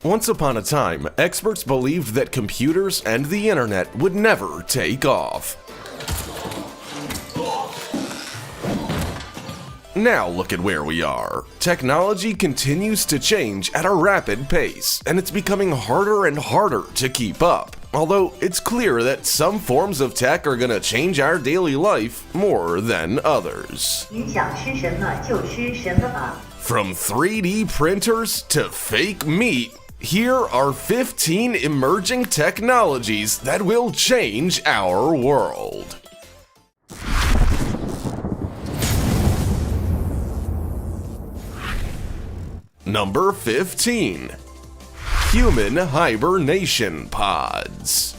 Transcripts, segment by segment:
Once upon a time, experts believed that computers and the internet would never take off. Now look at where we are. Technology continues to change at a rapid pace, and it's becoming harder and harder to keep up. Although it's clear that some forms of tech are gonna change our daily life more than others. 你想吃什么就吃什么吧。 From 3D printers to fake meat, here are 15 emerging technologies that will change our world. Number 15. Human hibernation pods.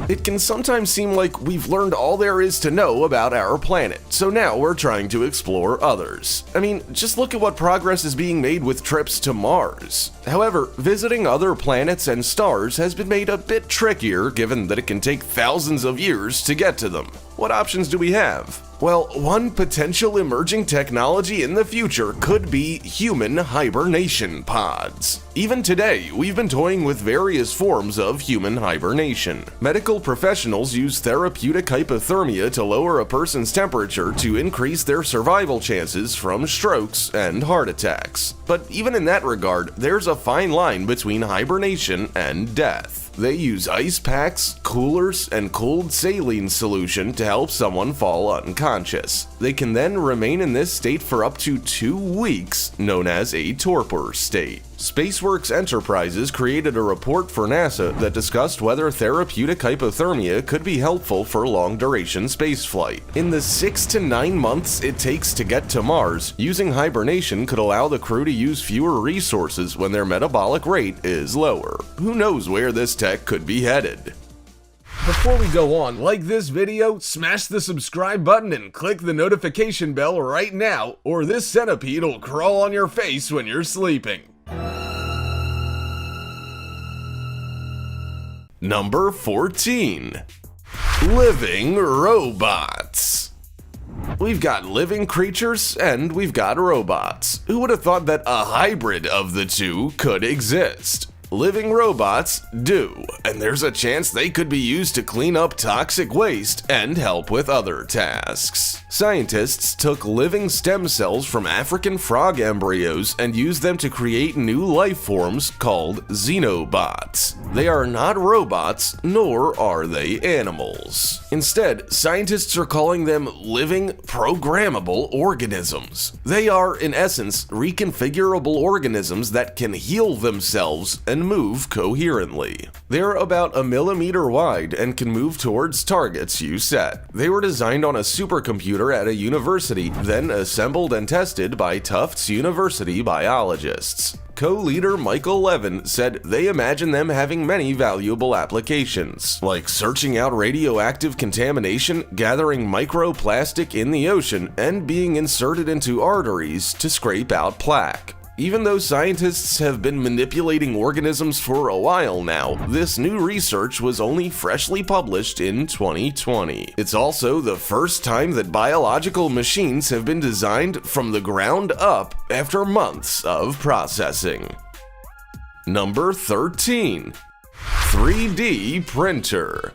It can sometimes seem like we've learned all there is to know about our planet, so now we're trying to explore others. I mean, just look at what progress is being made with trips to Mars. However, visiting other planets and stars has been made a bit trickier given that it can take thousands of years to get to them. What options do we have? Well, one potential emerging technology in the future could be human hibernation pods. Even today, we've been toying with various forms of human hibernation. Medical professionals use therapeutic hypothermia to lower a person's temperature to increase their survival chances from strokes and heart attacks. But even in that regard, there's a fine line between hibernation and death. They use ice packs, coolers, and cooled saline solution to help someone fall unconscious. They can then remain in this state for up to 2 weeks, known as a torpor state. SpaceWorks Enterprises created a report for NASA that discussed whether therapeutic hypothermia could be helpful for long-duration spaceflight. In the 6 to 9 months it takes to get to Mars, using hibernation could allow the crew to use fewer resources when their metabolic rate is lower. Who knows where this tech could be headed? Before we go on, like this video, smash the subscribe button and click the notification bell right now, or this centipede will crawl on your face when you're sleeping. Number 14. Living robots. We've got living creatures and we've got robots. Who would have thought that a hybrid of the two could exist? Living robots do, and there's a chance they could be used to clean up toxic waste and help with other tasks. Scientists took living stem cells from African frog embryos and used them to create new life forms called xenobots. They are not robots, nor are they animals. Instead, scientists are calling them living programmable organisms. They are, in essence, reconfigurable organisms that can heal themselves and move coherently. They're about 1 millimeter wide and can move towards targets you set. They were designed on a supercomputer at a university, then assembled and tested by Tufts University biologists. Co-leader Michael Levin said they imagine them having many valuable applications, like searching out radioactive contamination, gathering microplastic in the ocean, and being inserted into arteries to scrape out plaque. Even though scientists have been manipulating organisms for a while now, this new research was only freshly published in 2020. It's also the first time that biological machines have been designed from the ground up after months of processing. Number 13. 3D printer.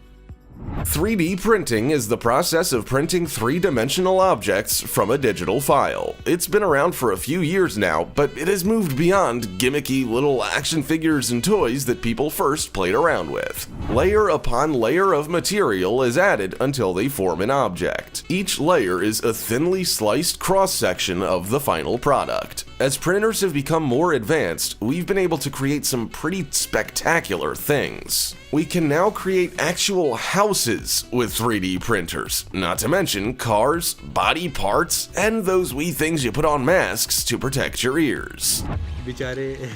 3D printing is the process of printing three-dimensional objects from a digital file. It's been around for a few years now, but it has moved beyond gimmicky little action figures and toys that people first played around with. Layer upon layer of material is added until they form an object. Each layer is a thinly sliced cross-section of the final product. As printers have become more advanced, we've been able to create some pretty spectacular things. We can now create actual houses with 3D printers, not to mention cars, body parts, and those wee things you put on masks to protect your ears. बेचारे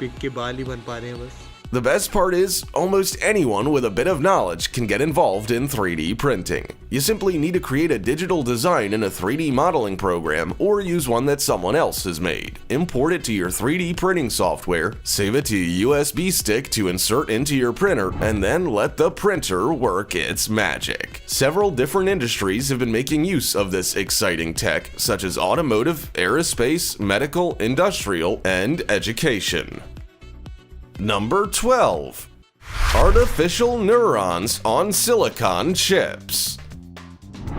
pick के बाल ही बन पा रहे हैं बस. The best part is, almost anyone with a bit of knowledge can get involved in 3D printing. You simply need to create a digital design in a 3D modeling program or use one that someone else has made. Import it to your 3D printing software, save it to a USB stick to insert into your printer, and then let the printer work its magic. Several different industries have been making use of this exciting tech, such as automotive, aerospace, medical, industrial, and education. Number 12. Artificial neurons on silicon chips.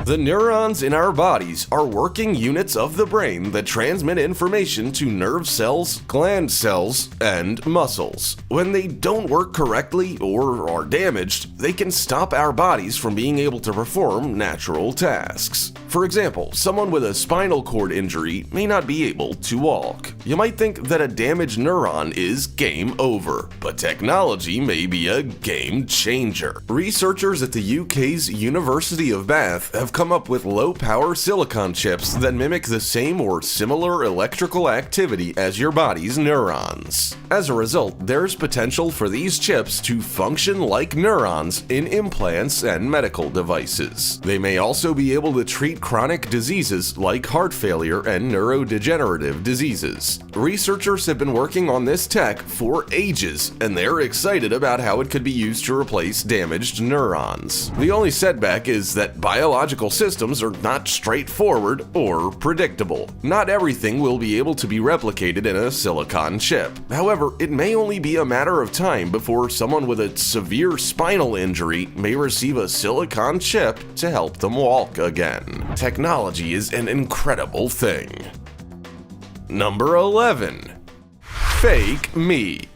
The neurons in our bodies are working units of the brain that transmit information to nerve cells, gland cells, and muscles. When they don't work correctly or are damaged, they can stop our bodies from being able to perform natural tasks. For example, someone with a spinal cord injury may not be able to walk. You might think that a damaged neuron is game over, but technology may be a game changer. Researchers at the UK's University of Bath have come up with low-power silicon chips that mimic the same or similar electrical activity as your body's neurons. As a result, there's potential for these chips to function like neurons in implants and medical devices. They may also be able to treat chronic diseases like heart failure and neurodegenerative diseases. Researchers have been working on this tech for ages, and they're excited about how it could be used to replace damaged neurons. The only setback is that biological systems are not straightforward or predictable. Not everything will be able to be replicated in a silicon chip. However, it may only be a matter of time before someone with a severe spinal injury may receive a silicon chip to help them walk again. Technology is an incredible thing. Number 11. Fake meat.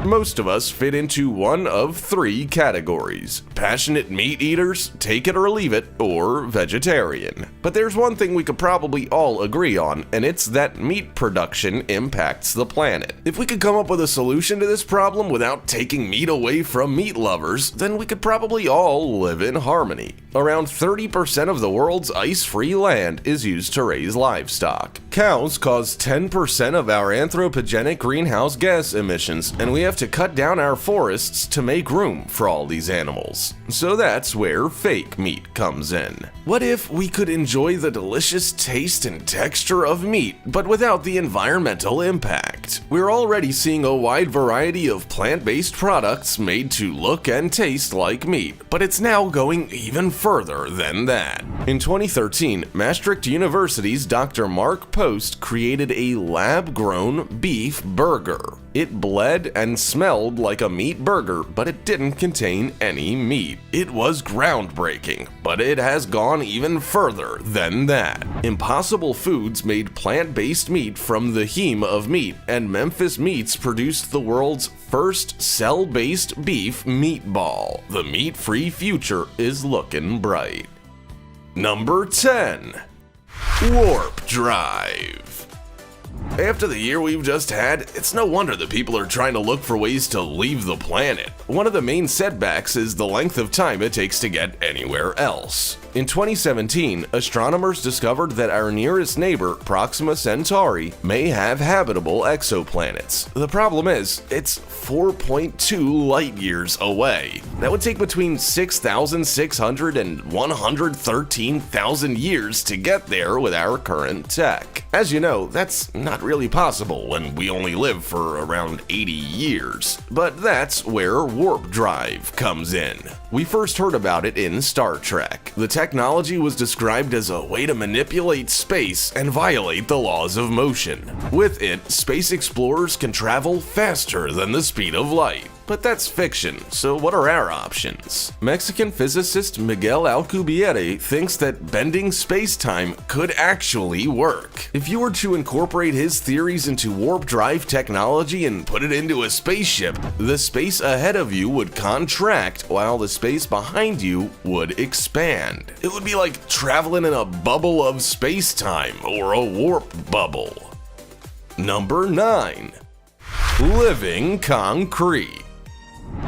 Most of us fit into one of three categories: passionate meat eaters, take it or leave it, or vegetarian. But there's one thing we could probably all agree on, and it's that meat production impacts the planet. If we could come up with a solution to this problem without taking meat away from meat lovers, then we could probably all live in harmony. Around 30% of the world's ice-free land is used to raise livestock. Cows cause 10% of our anthropogenic greenhouse gas emissions, and we have to cut down our forests to make room for all these animals. So that's where fake meat comes in. What if we could enjoy the delicious taste and texture of meat, but without the environmental impact? We're already seeing a wide variety of plant-based products made to look and taste like meat, but it's now going even further than that. In 2013, Maastricht University's Dr. Mark Post created a lab-grown beef burger. It bled and smelled like a meat burger, but it didn't contain any meat. It was groundbreaking, but it has gone even further than that. Impossible Foods made plant-based meat from the heme of meat, and Memphis Meats produced the world's first cell-based beef meatball. The meat-free future is looking bright. Number 10. Warp Drive. After the year we've just had, it's no wonder that people are trying to look for ways to leave the planet. One of the main setbacks is the length of time it takes to get anywhere else. In 2017, astronomers discovered that our nearest neighbor, Proxima Centauri, may have habitable exoplanets. The problem is, it's 4.2 light years away. That would take between 6,600 and 113,000 years to get there with our current tech. As you know, that's not really possible when we only live for around 80 years. But that's where warp drive comes in. We first heard about it in Star Trek. The technology was described as a way to manipulate space and violate the laws of motion. With it, space explorers can travel faster than the speed of light. But that's fiction, so what are our options? Mexican physicist Miguel Alcubierre thinks that bending space-time could actually work. If you were to incorporate his theories into warp drive technology and put it into a spaceship, the space ahead of you would contract while the space behind you would expand. It would be like traveling in a bubble of space-time, or a warp bubble. Number 9. Living concrete.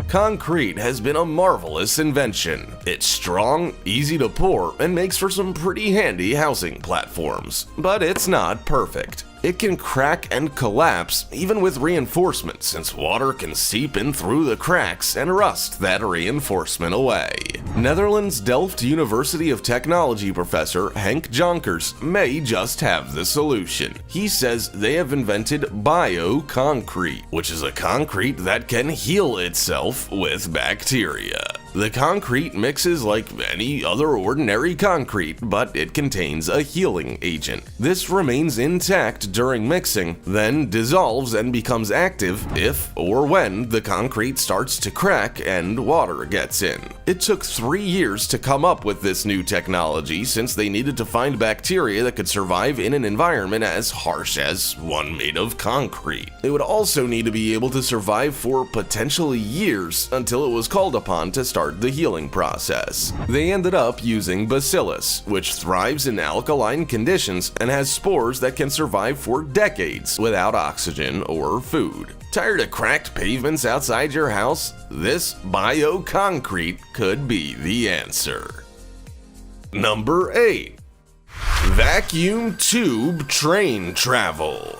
Concrete has been a marvelous invention. It's strong, easy to pour, and makes for some pretty handy housing platforms. But it's not perfect. It can crack and collapse even with reinforcement, since water can seep in through the cracks and rust that reinforcement away. Netherlands Delft University of Technology professor Henk Jonkers may just have the solution. He says they have invented bioconcrete, which is a concrete that can heal itself with bacteria. The concrete mixes like any other ordinary concrete, but it contains a healing agent. This remains intact during mixing, then dissolves and becomes active if or when the concrete starts to crack and water gets in. It took 3 years to come up with this new technology since they needed to find bacteria that could survive in an environment as harsh as one made of concrete. It would also need to be able to survive for potentially years until it was called upon to start the healing process. They ended up using Bacillus, which thrives in alkaline conditions and has spores that can survive for decades without oxygen or food. Tired of cracked pavements outside your house? This bioconcrete could be the answer. Number 8. Vacuum tube train travel.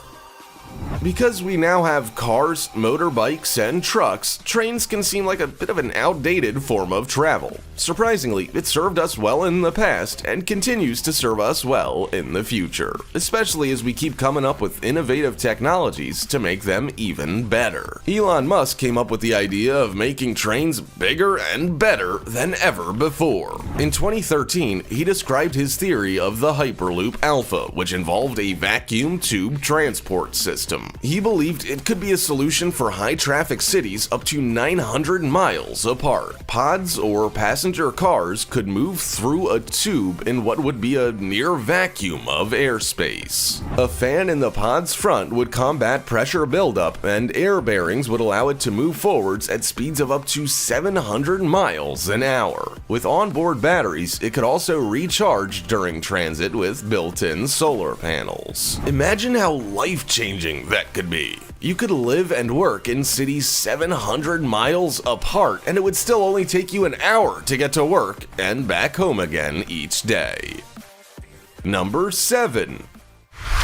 Because we now have cars, motorbikes, and trucks, trains can seem like a bit of an outdated form of travel. Surprisingly, it served us well in the past and continues to serve us well in the future, especially as we keep coming up with innovative technologies to make them even better. Elon Musk came up with the idea of making trains bigger and better than ever before. In 2013, he described his theory of the Hyperloop Alpha, which involved a vacuum tube transport system. He believed it could be a solution for high-traffic cities up to 900 miles apart. Pods or passenger cars could move through a tube in what would be a near vacuum of airspace. A fan in the pod's front would combat pressure buildup, and air bearings would allow it to move forwards at speeds of up to 700 miles an hour. With onboard batteries, it could also recharge during transit with built-in solar panels. Imagine how life-changing that could be. You could live and work in cities 700 miles apart, and it would still only take you an hour to get to work and back home again each day. Number 7.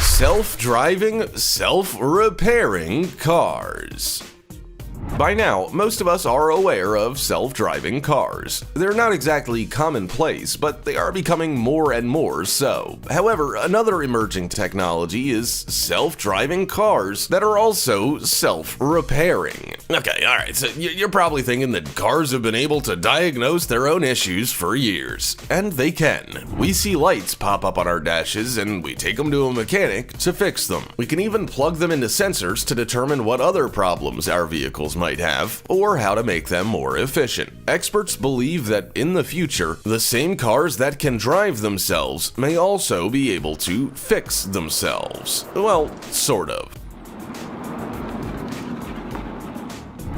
Self-driving, self-repairing cars. By now, most of us are aware of self-driving cars. They're not exactly commonplace, but they are becoming more and more so. However, another emerging technology is self-driving cars that are also self-repairing. Okay, alright, so you're probably thinking that cars have been able to diagnose their own issues for years. And they can. We see lights pop up on our dashes and we take them to a mechanic to fix them. We can even plug them into sensors to determine what other problems our vehicles might have, or how to make them more efficient. Experts believe that in the future, the same cars that can drive themselves may also be able to fix themselves. Well, sort of.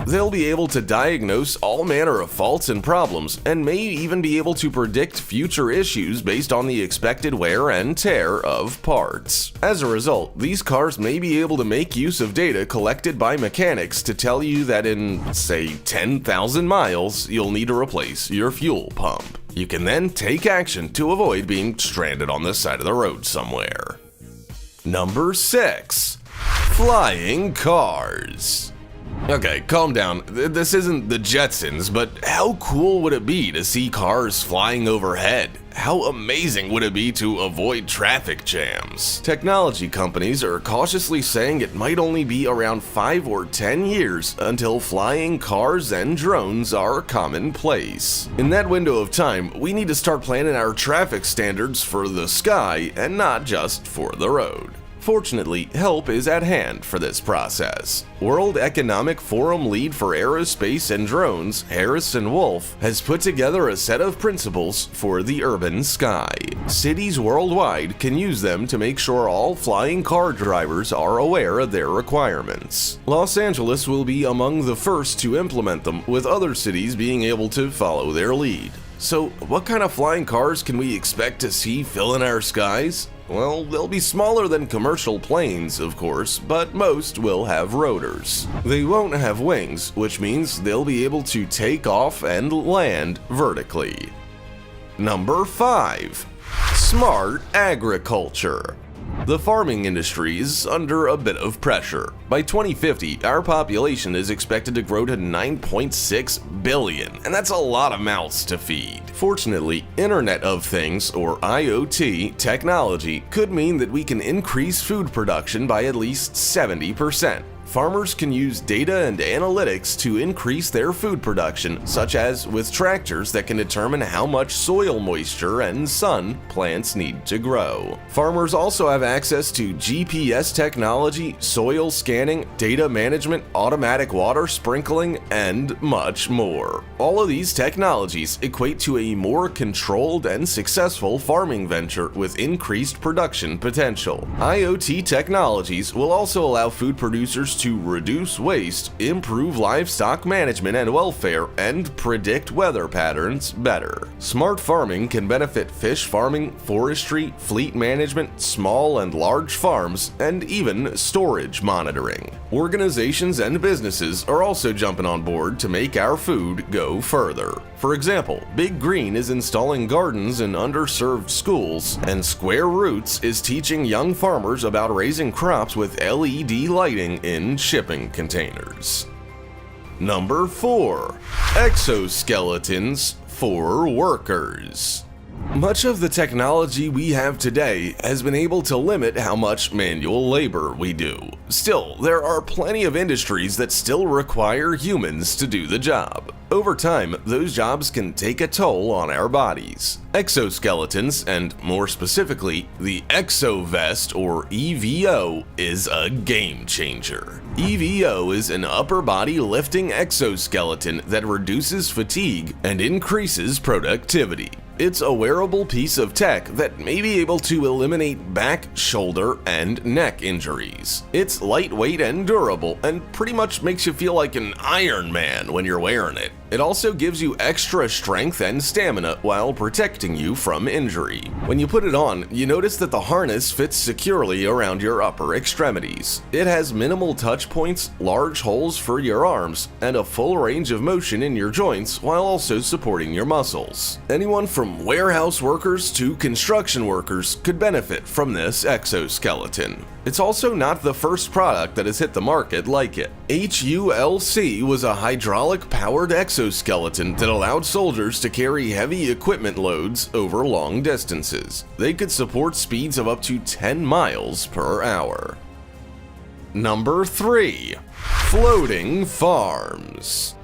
They'll be able to diagnose all manner of faults and problems, and may even be able to predict future issues based on the expected wear and tear of parts. As a result, these cars may be able to make use of data collected by mechanics to tell you that in, say, 10,000 miles, you'll need to replace your fuel pump. You can then take action to avoid being stranded on the side of the road somewhere. Number 6. Flying cars. Okay, calm down. This isn't the Jetsons, but how cool would it be to see cars flying overhead? How amazing would it be to avoid traffic jams? Technology companies are cautiously saying it might only be around 5 or 10 years until flying cars and drones are commonplace. In that window of time, we need to start planning our traffic standards for the sky and not just for the road. Fortunately, help is at hand for this process. World Economic Forum lead for aerospace and drones, Harrison Wolf, has put together a set of principles for the urban sky. Cities worldwide can use them to make sure all flying car drivers are aware of their requirements. Los Angeles will be among the first to implement them, with other cities being able to follow their lead. So, what kind of flying cars can we expect to see filling our skies? Well, they'll be smaller than commercial planes, of course, but most will have rotors. They won't have wings, which means they'll be able to take off and land vertically. Number 5. Smart agriculture. The farming industry is under a bit of pressure. By 2050, our population is expected to grow to 9.6 billion, and that's a lot of mouths to feed. Fortunately, Internet of Things, or IoT, technology could mean that we can increase food production by at least 70%. Farmers can use data and analytics to increase their food production, such as with tractors that can determine how much soil moisture and sun plants need to grow. Farmers also have access to GPS technology, soil scanning, data management, automatic water sprinkling, and much more. All of these technologies equate to a more controlled and successful farming venture with increased production potential. IoT technologies will also allow food producers to reduce waste, improve livestock management and welfare, and predict weather patterns better. Smart farming can benefit fish farming, forestry, fleet management, small and large farms, and even storage monitoring. Organizations and businesses are also jumping on board to make our food go further. For example, Big Green is installing gardens in underserved schools, and Square Roots is teaching young farmers about raising crops with LED lighting in shipping containers. Number 4. Exoskeletons for workers. Much of the technology we have today has been able to limit how much manual labor we do. Still, there are plenty of industries that still require humans to do the job. Over time, those jobs can take a toll on our bodies. Exoskeletons, and more specifically, the ExoVest or EVO, is a game changer. EVO is an upper body lifting exoskeleton that reduces fatigue and increases productivity. It's a wearable piece of tech that may be able to eliminate back, shoulder, and neck injuries. It's lightweight and durable, and pretty much makes you feel like an Iron Man when you're wearing it. It also gives you extra strength and stamina while protecting you from injury. When you put it on, you notice that the harness fits securely around your upper extremities. It has minimal touch points, large holes for your arms, and a full range of motion in your joints while also supporting your muscles. Anyone from warehouse workers to construction workers could benefit from this exoskeleton. It's also not the first product that has hit the market like it. HULC was a hydraulic-powered exoskeleton that allowed soldiers to carry heavy equipment loads over long distances. They could support speeds of up to 10 miles per hour. Number 3. Floating farms.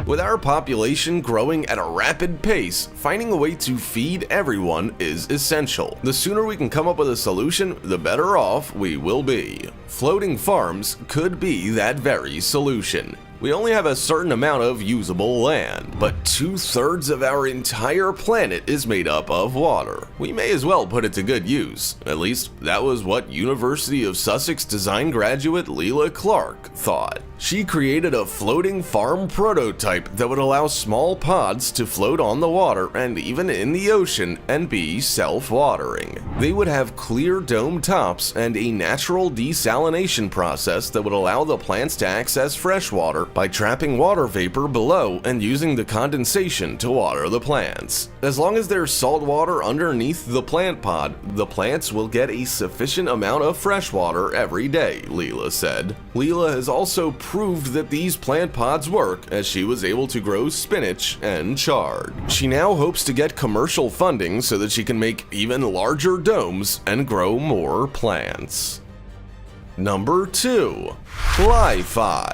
With our population growing at a rapid pace, finding a way to feed everyone is essential. The sooner we can come up with a solution, the better off we will be. Floating farms could be that very solution. We only have a certain amount of usable land, but 2/3 of our entire planet is made up of water. We may as well put it to good use. At least, that was what University of Sussex design graduate Leila Clark thought. She created a floating farm prototype that would allow small pods to float on the water and even in the ocean and be self-watering. They would have clear dome tops and a natural desalination process that would allow the plants to access fresh water by trapping water vapor below and using the condensation to water the plants. As long as there's salt water underneath the plant pod, the plants will get a sufficient amount of fresh water every day, Leila said. Leila has also proved that these plant pods work, as she was able to grow spinach and chard. She now hopes to get commercial funding so that she can make even larger domes and grow more plants. Number 2. Li-Fi.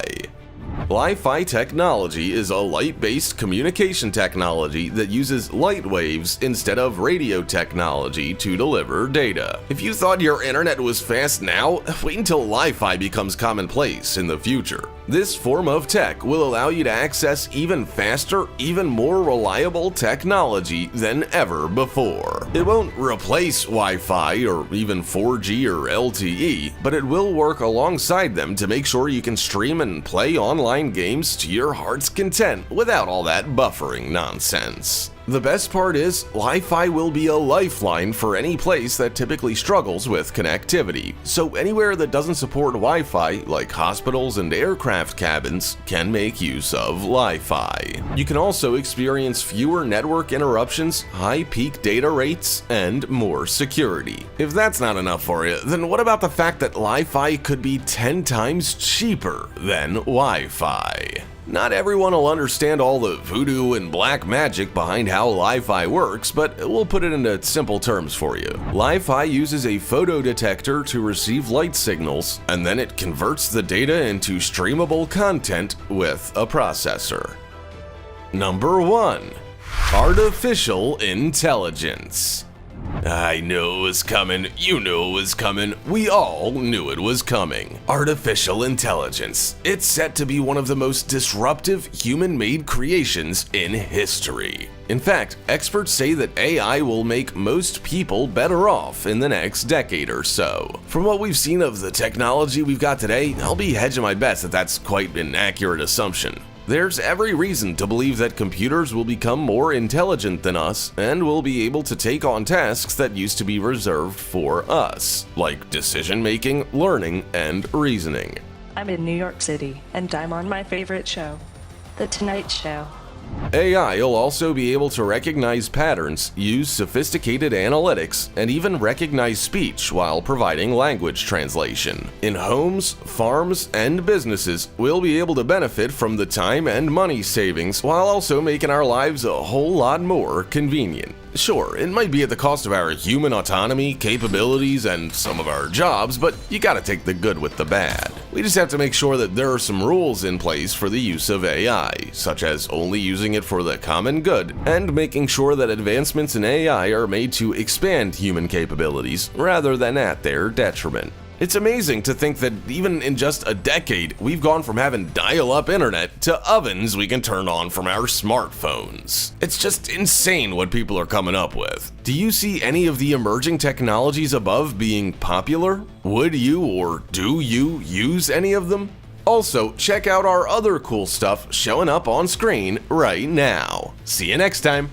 Li-Fi technology is a light-based communication technology that uses light waves instead of radio technology to deliver data. If you thought your internet was fast now, wait until Li-Fi becomes commonplace in the future. This form of tech will allow you to access even faster, even more reliable technology than ever before. It won't replace Wi-Fi or even 4G or LTE, but it will work alongside them to make sure you can stream and play online games to your heart's content without all that buffering nonsense. The best part is, Li-Fi will be a lifeline for any place that typically struggles with connectivity. So anywhere that doesn't support Wi-Fi, like hospitals and aircraft cabins, can make use of Li-Fi. You can also experience fewer network interruptions, high peak data rates, and more security. If that's not enough for you, then what about the fact that Li-Fi could be 10 times cheaper than Wi-Fi? Not everyone will understand all the voodoo and black magic behind how Li-Fi works, but we'll put it into simple terms for you. Li-Fi uses a photodetector to receive light signals, and then it converts the data into streamable content with a processor. Number 1. Artificial Intelligence. I knew it was coming, you knew it was coming, we all knew it was coming. Artificial intelligence. It's set to be one of the most disruptive human-made creations in history. In fact, experts say that AI will make most people better off in the next decade or so. From what we've seen of the technology we've got today, I'll be hedging my bets that that's quite an accurate assumption. There's every reason to believe that computers will become more intelligent than us and will be able to take on tasks that used to be reserved for us, like decision-making, learning, and reasoning. I'm in New York City, and I'm on my favorite show, The Tonight Show. AI will also be able to recognize patterns, use sophisticated analytics, and even recognize speech while providing language translation. In homes, farms, and businesses, we'll be able to benefit from the time and money savings while also making our lives a whole lot more convenient. Sure, it might be at the cost of our human autonomy, capabilities, and some of our jobs, but you gotta take the good with the bad. We just have to make sure that there are some rules in place for the use of AI, such as only using it for the common good, and making sure that advancements in AI are made to expand human capabilities rather than at their detriment. It's amazing to think that even in just a decade, we've gone from having dial-up internet to ovens we can turn on from our smartphones. It's just insane what people are coming up with. Do you see any of the emerging technologies above being popular? Would you or do you use any of them? Also, check out our other cool stuff showing up on screen right now. See you next time!